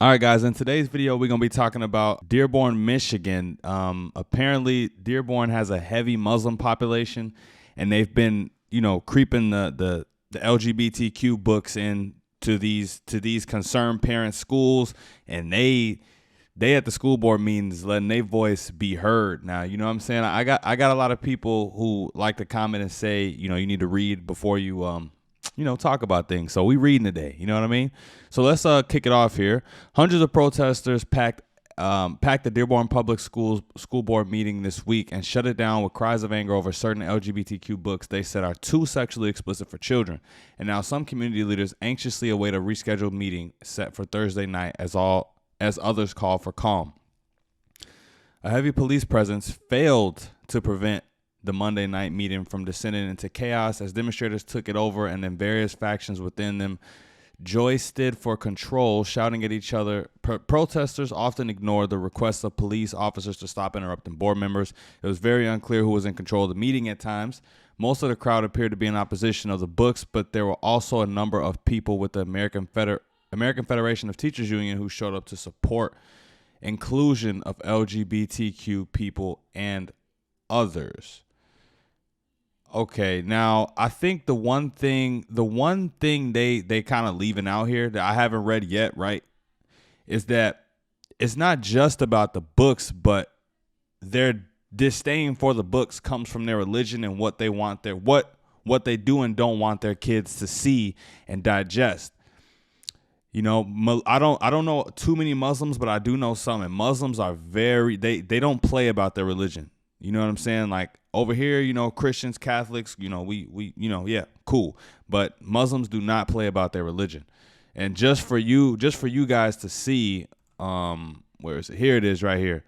All right, guys, in today's video, we're going to be talking about Dearborn, Michigan. Apparently, Dearborn has a heavy Muslim population, and they've been, creeping the LGBTQ books in to these concerned parent schools, and they at the school board meetings letting their voice be heard. Now, you know what I'm saying? I got a lot of people who like to comment and say, you need to read before you talk about things. So we reading today, you know what I mean? So let's kick it off here. Hundreds of protesters packed the Dearborn Public Schools school board meeting this week and shut it down with cries of anger over certain LGBTQ books they said are too sexually explicit for children. And now some community leaders anxiously await a rescheduled meeting set for Thursday night as others call for calm. A heavy police presence failed to prevent the Monday night meeting from descending into chaos as demonstrators took it over, and then various factions within them joisted for control, shouting at each other. Protesters often ignored the requests of police officers to stop interrupting board members. It was very unclear who was in control of the meeting at times. Most of the crowd appeared to be in opposition of the books, but there were also a number of people with the American Federation of Teachers Union who showed up to support inclusion of LGBTQ people and others. Okay, now I think the one thing they kind of leaving out here that I haven't read yet, right, is that it's not just about the books, but their disdain for the books comes from their religion and what they want what they do and don't want their kids to see and digest. I don't know too many Muslims, but I do know some, and Muslims are they don't play about their religion. You know what I'm saying? Like over here, Christians, Catholics, yeah, cool. But Muslims do not play about their religion. And just for you guys to see, where is it? Here it is right here.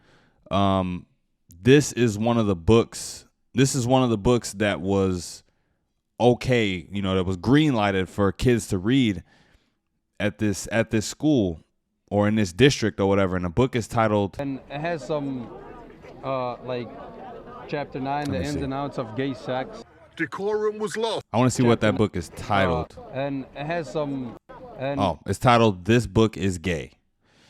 This is one of the books. This is one of the books that was okay, that was green lighted for kids to read at this school or in this district or whatever. And the book is titled, and it has some Chapter 9, the ins and outs of gay sex. Decorum was lost. I want to see what that book is titled. And it has some... it's titled, This Book is Gay.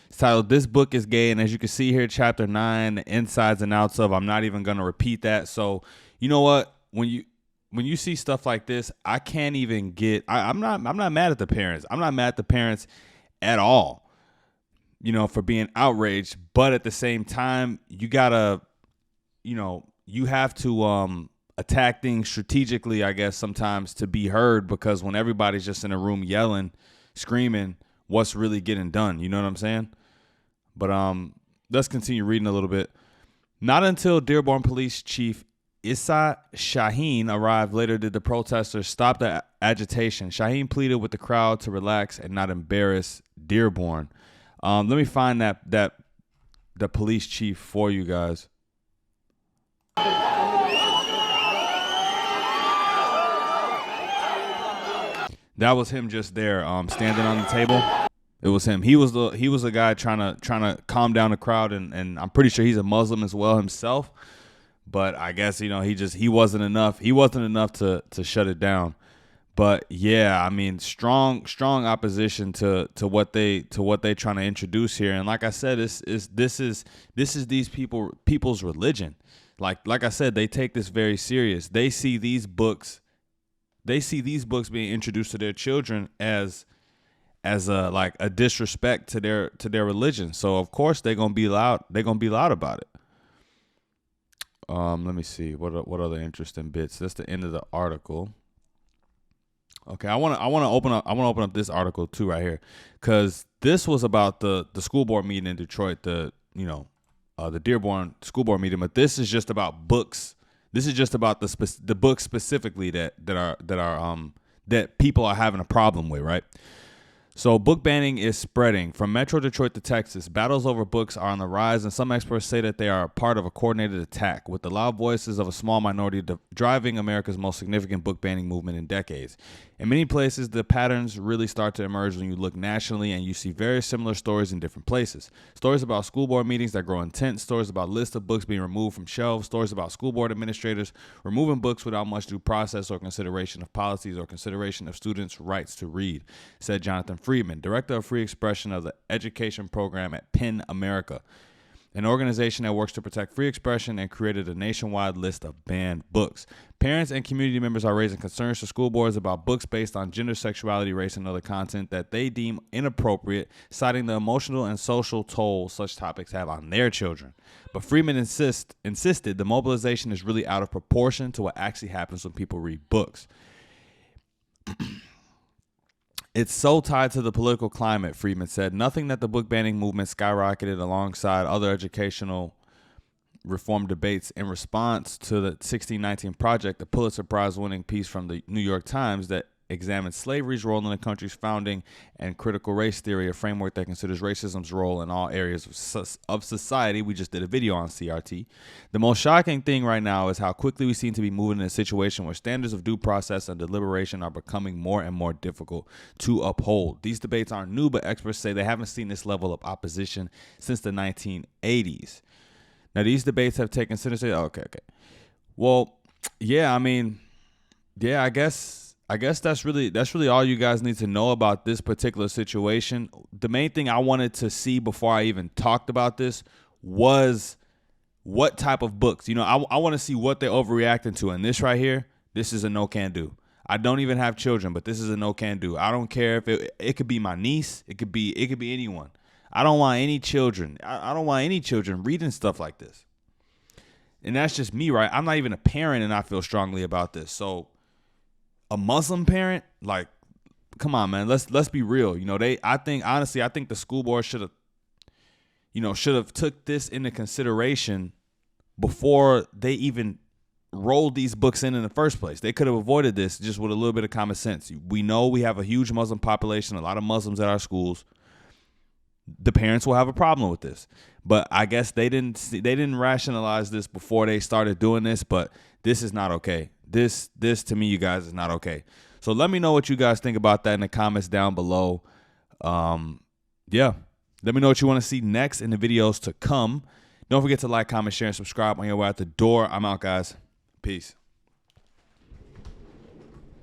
It's titled, This Book is Gay. And as you can see here, Chapter 9, the insides and outs of, I'm not even going to repeat that. So, you know what? When you see stuff like this, I can't even get... I'm not mad at the parents. I'm not mad at the parents at all, for being outraged. But at the same time, you got to, you have to attack things strategically, I guess, sometimes to be heard, because when everybody's just in a room yelling, screaming, what's really getting done? You know what I'm saying? But let's continue reading a little bit. Not until Dearborn Police Chief Issa Shaheen arrived later did the protesters stop the agitation. Shaheen pleaded with the crowd to relax and not embarrass Dearborn. Let me find the police chief for you guys. That was him just there, standing on the table. It was him. He was the guy trying to calm down the crowd, and I'm pretty sure he's a Muslim as well himself. But I guess he wasn't enough. He wasn't enough to shut it down. But yeah, I mean, strong opposition to what they trying to introduce here. And like I said, this is these people's religion. Like I said, they take this very serious. They see these books being introduced to their children as a disrespect to their religion. So of course they're gonna be loud. They're gonna be loud about it. Let me see what other interesting bits. That's the end of the article. Okay, I want to open up this article too right here, because this was about the school board meeting in Detroit, the Dearborn school board meeting. But this is just about books. This is just about the books specifically that people are having a problem with, right? So book banning is spreading from Metro Detroit to Texas. Battles over books are on the rise, and some experts say that they are part of a coordinated attack, with the loud voices of a small minority driving America's most significant book banning movement in decades. In many places, the patterns really start to emerge when you look nationally, and you see very similar stories in different places. Stories about school board meetings that grow intense, stories about lists of books being removed from shelves, stories about school board administrators removing books without much due process or consideration of policies or consideration of students' rights to read, said Jonathan Friedman, director of free expression of the education program at PEN America, an organization that works to protect free expression, and created a nationwide list of banned books. Parents and community members are raising concerns to school boards about books based on gender, sexuality, race, and other content that they deem inappropriate, citing the emotional and social toll such topics have on their children. But Friedman insisted the mobilization is really out of proportion to what actually happens when people read books. It's so tied to the political climate, Friedman said. Nothing that the book banning movement skyrocketed alongside other educational reform debates in response to the 1619 Project, the Pulitzer Prize winning piece from the New York Times that examined slavery's role in the country's founding and critical race theory, a framework that considers racism's role in all areas of society. We just did a video on CRT. The most shocking thing right now is how quickly we seem to be moving in a situation where standards of due process and deliberation are becoming more and more difficult to uphold. These debates aren't new, but experts say they haven't seen this level of opposition since the 1980s. Now, these debates have taken center stage. Okay. Well, yeah, I mean, yeah, I guess that's really all you guys need to know about this particular situation. The main thing I wanted to see before I even talked about this was what type of books. You know, I want to see what they're overreacting to. And this right here, this is a no can do. I don't even have children, but this is a no can do. I don't care if it could be my niece, it could be anyone. I don't want any children. I don't want any children reading stuff like this. And that's just me, right? I'm not even a parent and I feel strongly about this. So a Muslim parent, like, come on, man. Let's be real. You know, I think the school board should have took this into consideration before they even rolled these books in the first place. They could have avoided this just with a little bit of common sense. We know we have a huge Muslim population, a lot of Muslims at our schools. The parents will have a problem with this, but I guess they didn't rationalize this before they started doing this. But this is not okay. This to me, you guys, is not okay. So let me know what you guys think about that in the comments down below. Yeah, let me know what you want to see next in the videos to come. Don't forget to like, comment, share, and subscribe on your way out the door. I'm out, guys. Peace.